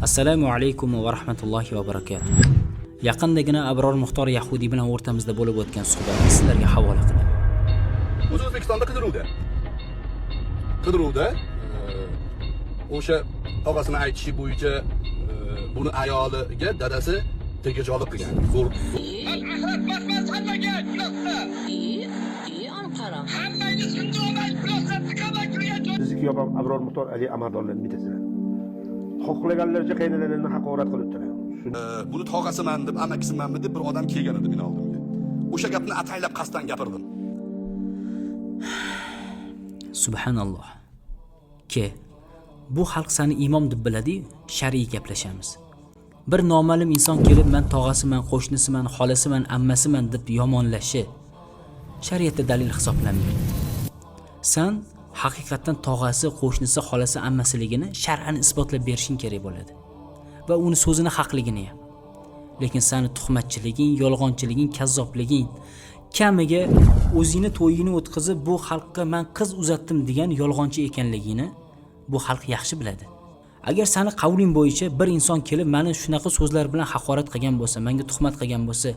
Assalomu alaykum va rahmatullohi va barakatuh. Yaqindagina Abror Muxtor Yahudi bilan o'rtamizda bo'lib o'tgan suhbatni sizlarga havola qilaman. O'zbekistonda qidiruvda o'sha tog'asini aytishi bo'yicha buni ayoliga dadasi tegajog'lik qilgan. Zo'r. Sizniki yo'q Abror Muxtor Ali amaldorlarni bitasizlar. Xohlaganlarcha qaynalarini haqorat qilibdilar. Buni tog'asiman deb, amakisimanmi deb bir odam kelgan edi men oldimga. O'sha gapni ataylab qasddan gapirdim. Subhanalloh. Bu xalq seni imom deb biladi-yu, shar'iy gaplashamiz. Bir noma'lum inson kelib men tog'asiman, qo'shnisiman, xolasiman, ammasiman deb yomonlashi shariatda dalil hisoblanmaydi. Sen haqiqatan tog'asi, qo'shnisi, xolasi, ammasiligini shar'an isbotlab berishing kerak bo'ladi. Va uni so'zini haqligini ham. Lekin seni tuhmatchiliging, yolg'onchiliging, kazzobliging kamiga o'zini to'yini o'tkazib bu xalqqa men qiz uzatdim degan yolg'onchi ekanligini bu xalq yaxshi biladi. Agar seni qavling bo'yicha bir inson kelib meni shunaqa so'zlar bilan haqorat qilgan bo'lsa, menga tuhmat qilgan bo'lsa,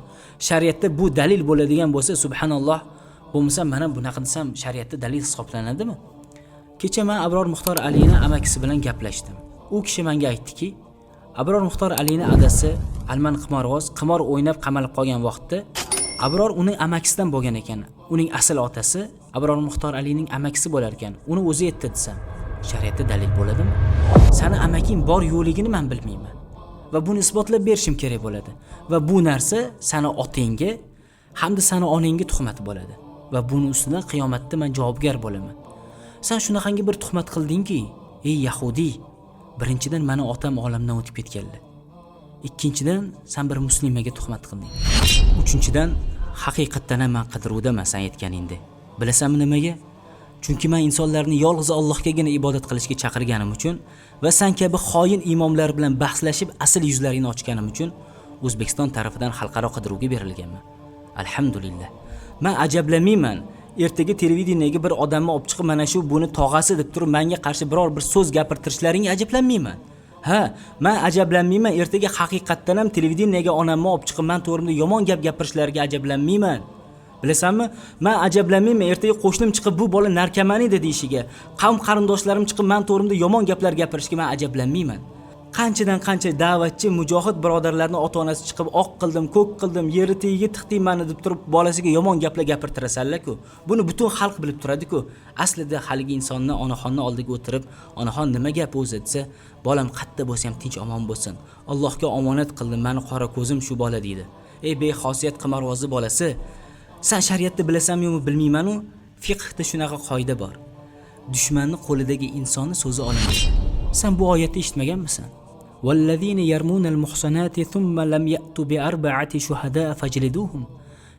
shariatda bu dalil bo'ladigan bo'lsa, subhanalloh, bo'lmasa mana bunaqa desam shariatda dalil hisoblanadimi? Kecha men Abror Muxtor Alini amakisi bilan gaplashdim. U kishi menga aytdiki, Abror Muxtor Alini adasi alman qimorvoz, qimor o'ynab qamalib qolgan vaqtda Abror uning amakisidan bo'lgan ekan. Uning asl otasi Abror Muxtor Alining amakisi bo'lar ekan. Uni o'zi aytdi desam, shariatda dalil bo'ladimi? Seni amaking bor yo'qligini men bilmayman. Va buni isbotlab berishim kerak bo'ladi. Va bu narsa seni otingga hamda seni onangga tuhmat bo'ladi. Va buning ustidan qiyomatda men javobgar bo'laman. Sen shunaqangi bir tuhmat qildingki, ey Yahudi, birinchidan meni otam olamdan o'tib ketganlar. Ikkinchidan sen bir muslimaga tuhmat qilding. Uchinchidan haqiqatdan ham men qidiruvdaman sen aytganingda. Bilasanmi nimaga? Chunki men insonlarni yolg'iz Allohgagina ibodat qilishga chaqirganim uchun va sen kabi xoin imomlar bilan bahslashib asl yuzlarini ochganim uchun O'zbekiston tarafidan xalqaro qidiruvga berilganman. Alhamdulillah. Men ajablanmayman. Ertaga televideniyega bir odamni olib chiqib mana shu buni tog'asi deb turib menga qarshi biror bir so'z gapirtirishlaring ajablanmayman. Ha, men ajablanmayman. Ertaga haqiqatdan ham televideniyaga onamni olib chiqib men to'g'rimda yomon gap gapirishlariga ajablanmayman. Bilasanmi? Men ajablanmayman. Ertaga qo'shnim chiqib bu bola narkoman edi deyishiga, qavm qarindoshlarim chiqib men to'g'rimda yomon gaplar gapirishga men ajablanmayman. Qanchadan qancha da'vatchi, mujohid birodarlarning ota-onasi chiqib oq qildim, ko'k qildim, yeri tegiga tiqdimani deb turib bolasiga yomon gaplar gapirtirasanlar-ku. Buni butun xalq bilib turadi-ku. Aslida haligi insonni onaxonni oldiga o'tirib, onaxon nima gap o'zi desa, bolam qatta bo'lsa ham tinch omon bo'lsin. Allohga omonat qildim, meni qora ko'zim shu bola deydi. Ey bexosiyat qimorvozi bolasi, sen shariatda bilasanmi yo'qmi bilmayman-u, fiqhda shunaqa qoida bor. Dushmanning qo'lidagi insonni so'zi olinadi. Sen bu oyatni eshitmaganmisan? والذين يرمون المحصنات ثم لم يأتوا بأربعة شهداء فاجلدوهم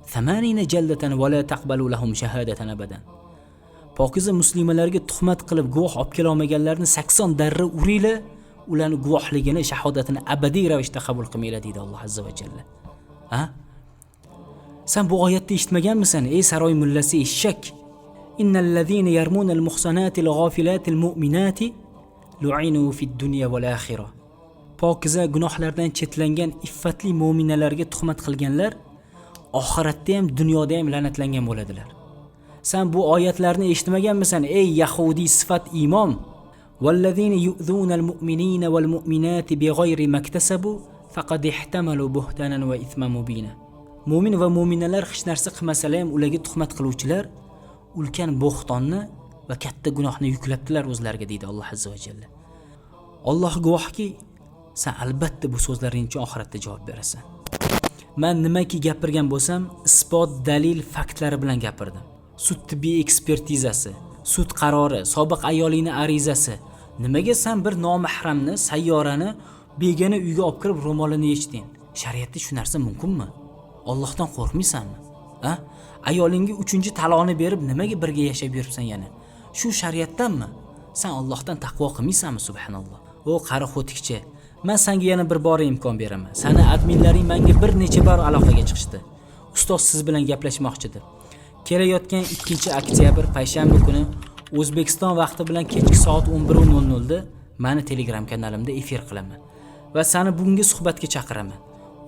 80 جلدة ولا تقبلوا لهم شهادة أبدا. Pokiza muslimalarga tuhmat qilib guvoh olib kela olmaganlarni 80 darra uringlar, ularning guvohligini, shahodatini abadiy ravishda qabul qilmaylar deydi Alloh azza va jalla. Ha? Sen bu oyatni eshitmaganmisan ey saroy mullasi eshak? Innal ladina yarmunal muhsanatil ghafilatil mu'minati lu'inu fid dunya wal akhirah. Pokiza gunohlardan chetlangan iffatli mu'minalarga tuhmat qilganlar oxiratda ham dunyoda ham la'natlangan bo'ladilar. Sen bu oyatlarni eshitmaganmisan ey Yahudi sifat imom? Vallazina yu'zunal mu'minina wal mu'minati bighayri maktasabu faqad ihtamalu buhtanan va ithman mubina. Mu'min va mu'minalar hech narsa qilmasalar ham ularga tuhmat qiluvchilar ulkan bo'xtonni va katta gunohni yuklabdilar o'zlariga deydi Alloh azza va jalla. Alloh guvohki, sen albatta bu so'zlaring uchun oxiratda javob berasan. Men nimaki gapirgan bo'lsam, isbot, dalil, faktlari bilan gapirdim. Sud tibbiy ekspertizasi, sud qarori, sobiq ayolining arizasi. Nimaga sen bir nomahramni, sayyorani begona uyga olib kirib ro'molini yechding? Shariatda shu narsa mumkinmi? Allohdan qo'rqmaysanmi? Ha? Ayolingga 3-taloqni berib nimaga birga yashab yuribsan yana? Shu shariatdanmi? Sen Allohdan taqvo qilmaysanmi subhanalloh? O qari xo'tikchi, men senga yana bir bor imkon beraman. Seni adminlaring menga bir necha bor aloqaga chiqishdi. Ustoz siz bilan gaplashmoqchidir. Kelayotgan 2-oktyabr payshanba kuni O'zbekiston vaqti bilan kechki soat 11:00 da meni Telegram kanalimda efir qilaman. va seni bugungi suhbatga chaqiraman.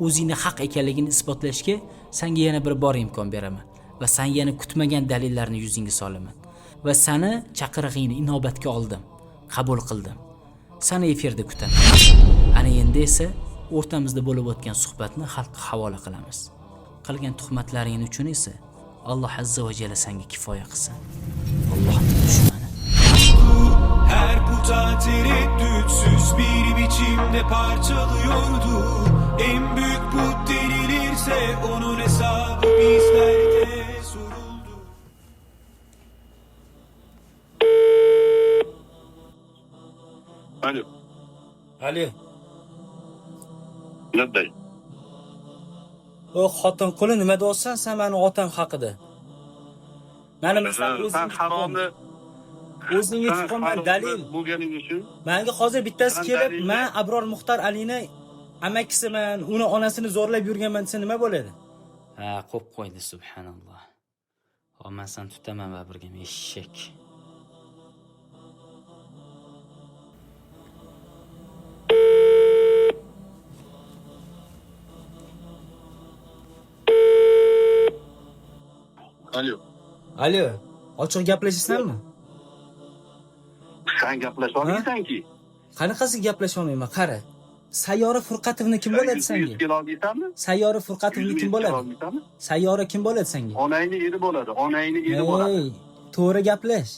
O'zingni haq ekanligini isbotlashga senga yana bir bor imkon beraman va sen yana kutmagan dalillarni yuzingga solaman va seni chaqirig'ingni inobatga oldim, qabul qildim. Seni efirda kutaman. Ana endi esa o'rtamizda bo'lib o'tgan suhbatni xalqqa havola qilamiz. Qilgan tuhmatlaring uchun esa Alloh azza va jalla senga kifoya qilsin. Allohning dushmani. Her puta tereddütsüz bir biçimde parçalıyordu. En büyük put denilirse onun hesabı bizlerde soruldu. Alo. Ali, Nabday. o xotin qo'li nima deyapsan sen meni otam haqida? Meni misol Sen haromni o'zingga chiqaman dalil. bo'lganing uchun Menga hozir bittasi Sen kelib, dalilni- men Abror Muxtor Alini amakisiman, uni onasini zo'rlab yurganman desa nima bo'ladi? Ha, qo'yib qo'ydi, subhanalloh. Men sen tutaman va birga eshak. Alo. Alo, ochiq gaplashasanmi? Sen gaplasha olmaysanki. Qanaqasi gaplasha olmayman? Qara. Sayyora Furqatovni kim bo'ladi senga? Kela olmaysanmi? Sayyora Furqatovni kim bo'ladi? Sayyora kim bo'ladi senga? Onangni eri bo'ladi. Onangni eri bo'ladi. Ey, to'g'ri gaplash.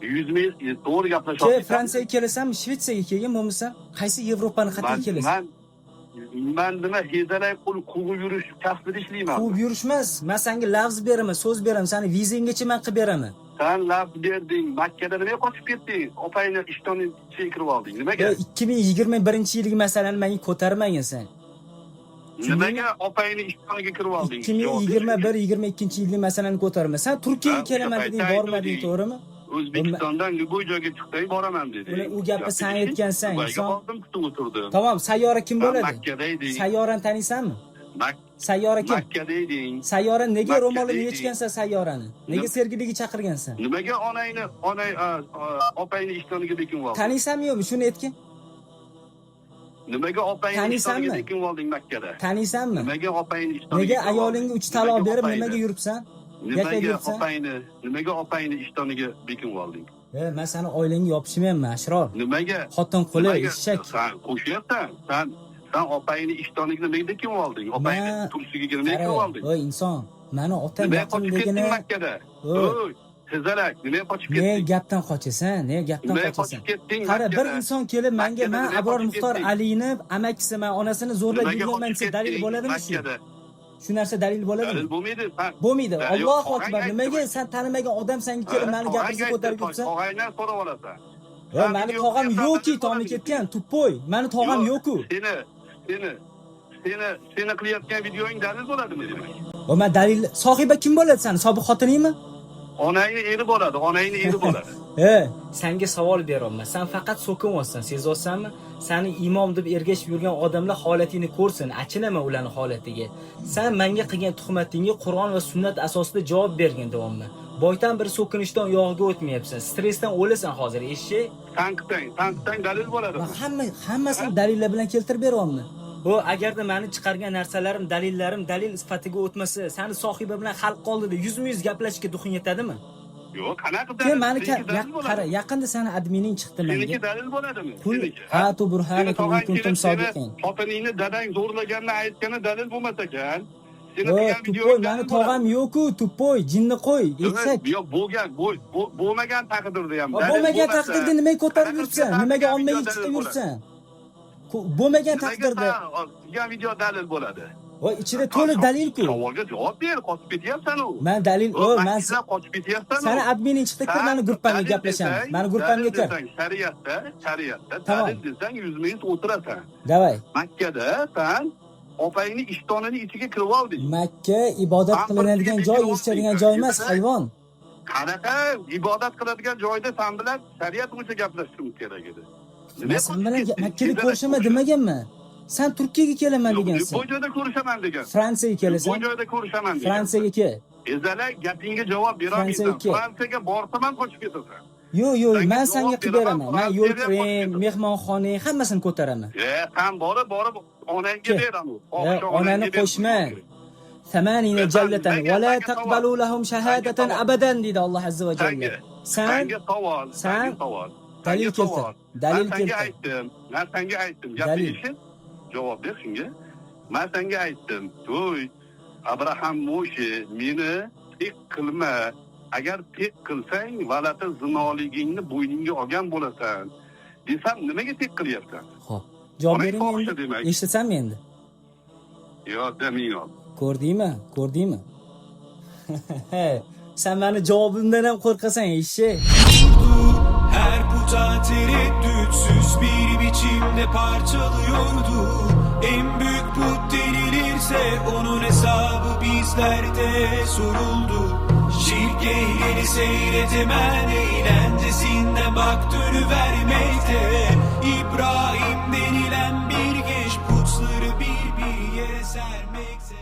100 ming to'g'ri gaplasha Ke olmaysanmi? Fransiyaga kelasanmi, Shvetsiyaga kelgan bo'lmasan? Qaysi Yevropani qat'iy kelasan? Ben nima hezalay qo'l quvib yurish kasbida ishlayman. Quvib yurishmas. Men senga lafz beraman, so'z beraman, seni vizanggacha men qilib beraman. Sen laf berding, Makkada nima qochib ketding? Opangni ishtonning ichiga kirib olding. Nimaga? 2021-yilgi masalani menga ko'tarmagin sen. Nimaga opangni ishtoniga kirib olding? 2021-22-yilgi masalani ko'tarma. Sen Turkiyaga Ha, kelaman deding, o'sha bormading, to'g'rimi? O'zbekistondan bu joyga chiqsang boraman dedi. U gapni sen aytgansan, inson. Bordim, kutib o'tirdim. Tamam, sayyora kim bo'ladi? Makkada eding. Sayyorani taniysanmi? Sayyora kim? Makkada eding. Sayyora nega Makkada ro'molini eding. yechgansan sayyorani? Nega sergiliga chaqirgansan? Nimaga opangni ishtoniga bekin olding? Taniysanmi yo'qmi? Shuni aytgin. Nimaga opangni Taniysanmi? ishtoniga bekin olding Makkada? Taniysanmi? Nimaga opangni ishtoniga? Nega ayolingga 3 taloq berib nimaga yuribsan? Nimaga opangni ishtoniga bekin olding? Men seni oilangga yopishmayapman, Ashror. Nimaga? Xotin qo'li, Nimaga? eshak. Sen qo'shyapsan. Sen opangni ishtoniga nimaga bekin olding? Opangni tursiga nimaga kirib olding? Voy inson, meni otam Nimaga qochib yaqinligini ketding Makkada? Oy, tezalak, nimaga qochib ne ketding? gapdan qochasan? Ne gapdan Nimaga qochasan? qochib ketding? Qara, bir Makkada? inson kelib menga Makkada men nimaga Abror qochib Muxtor ketding? Alini amakisiman, onasini zo'rlab Nimaga yurganman qochib desa dalil ketding bo'ladimi shu? Makkada? Shu narsa dalil bo'ladimi? Dalil bo'lmaydi. Bo'lmaydi. Dalil yo'q. Allohu akbar. Og'ang Nimaga aytdi. sen tanimagan odam senga kelib meni gapimni ko'tarib yuribsan? Og'aydan so'rab olasan. Voy, meni tog'am yo'qki, tomi ketgan, tuppoy. Meni tog'am yo'q-ku. Seni qilayotgan videoing dalil bo'ladimi demak? Voy, men dalil sohiba kim bo'ladi seni? Sobiq xotiningmi? Onangni eri bo'ladi, onangni eri bo'ladi. Senga savol beryapman. Sen faqat so'kinyapsan, sezyapsanmi? Seni imom deb ergashib yurgan odamlar holatingni ko'rsin, achinama ularning holatiga. Sen menga qilgan tuhmatingga Qur'on va sunnat asosida javob bergin davomli. Boydan bir so'kinishdan oyog'iga o'tmayapsan. Stressdan o'lasan hozir, eshak. Tanqiddan dalil bo'ladi. Hammasini dalillar bilan keltirib beryapman. Bu agarda meni chiqargan narsalarim, dalillarim dalil sifatiga o'tmasa, seni sohiba bilan xalq qoldida 100 gaplashishga duxing yetadimi? Yo'q, qanaqa Sen meni dalil? qara, yaqinda seni admining chiqdi menga. Seniki dalil bo'ladimi? Hatu burhanakum in kuntum sodiqin. Xotiningni dadang zo'rlaganini aytgani dalil bo'lmas ekan. Tuppoy, meni tog'am yo'q-ku, tuppoy, jinni qo'y, eshak. Yo'q, bo'lmagan taqdirda ham. Bo'lmagan taqdirda nimaga ko'tarib yursan? Nimaga ommaga chiqib yursan? Bo'lmagan taqdirda degan video dalil bo'ladi. Voy, ichida to'liq dalil-ku. Savolga javob ber, qochib ketyapsan u. Men dalil, men qochib ketyapsan. Seni admining chiqdi, kir meni gruppamga gaplashamiz. Meni gruppamga kir. Shariatda dalil desang 100 minut o'tirasan. Davay. Makkada sen opangni ishtonining ichiga kirib olding. Makka ibodat qilinadigan joy, yashaydigan joy emas, hayvon. Qanaqa ibodat qiladigan joyda sen bilan shariat bo'yicha gaplashishimiz kerak edi. Men sen bilan Makkada ko'rishaman demaganman. Sen Turkiyaga kelaman degansan. Bu joyda ko'rishaman degan. Fransiyaga kelasan. Bu joyda ko'rishaman degan. Fransiyaga kel. Ezala gapingga javob bera olmaysan. Fransiyaga borsam ham qochib ketasan. Yo'q, Senga men senga javob qilib beraman, beraman. Men Fransiyaga yo'l boshqa kirim, edi. mehmonxonang hammasini ko'taraman. Sen borib onangga Ke. beraman. Onani qo'shma. ثمانين Ben- جلة ben- ولا ben- تقبلوا لهم شهادة ben- أبدا dedi Allah Azze ve Celle. Senga Sen savol, sen senga savol. dalil Senga keltir, savol. dalil Ben senga keltir. aytdim. Ben senga aytdim. Gapni Dalil. eshit. Javob ber shunga. Men senga aytdim. To'y Abraham Moshe meni tek qilma. Agar tek qilsang, valati zinoligingni bo'yningga olgan bo'lasan. Desam, nimaga tek qilyapsan? Xo'p, javob Ona bering fohisha endi. demak. Eshitsammi endi? Yo, deminglar. Ko'rdingmi? Sen meni javobimdan ham qo'rqasan, eshak. Her puta tereddütsüz bir biçimde parçalıyordu. En büyük put denilirse onun hesabı bizlerde soruldu. Şirk ehlini seyretemen eğlencesinden bak dönüvermekte. İbrahim denilen bir genç putları bir yere sermekte.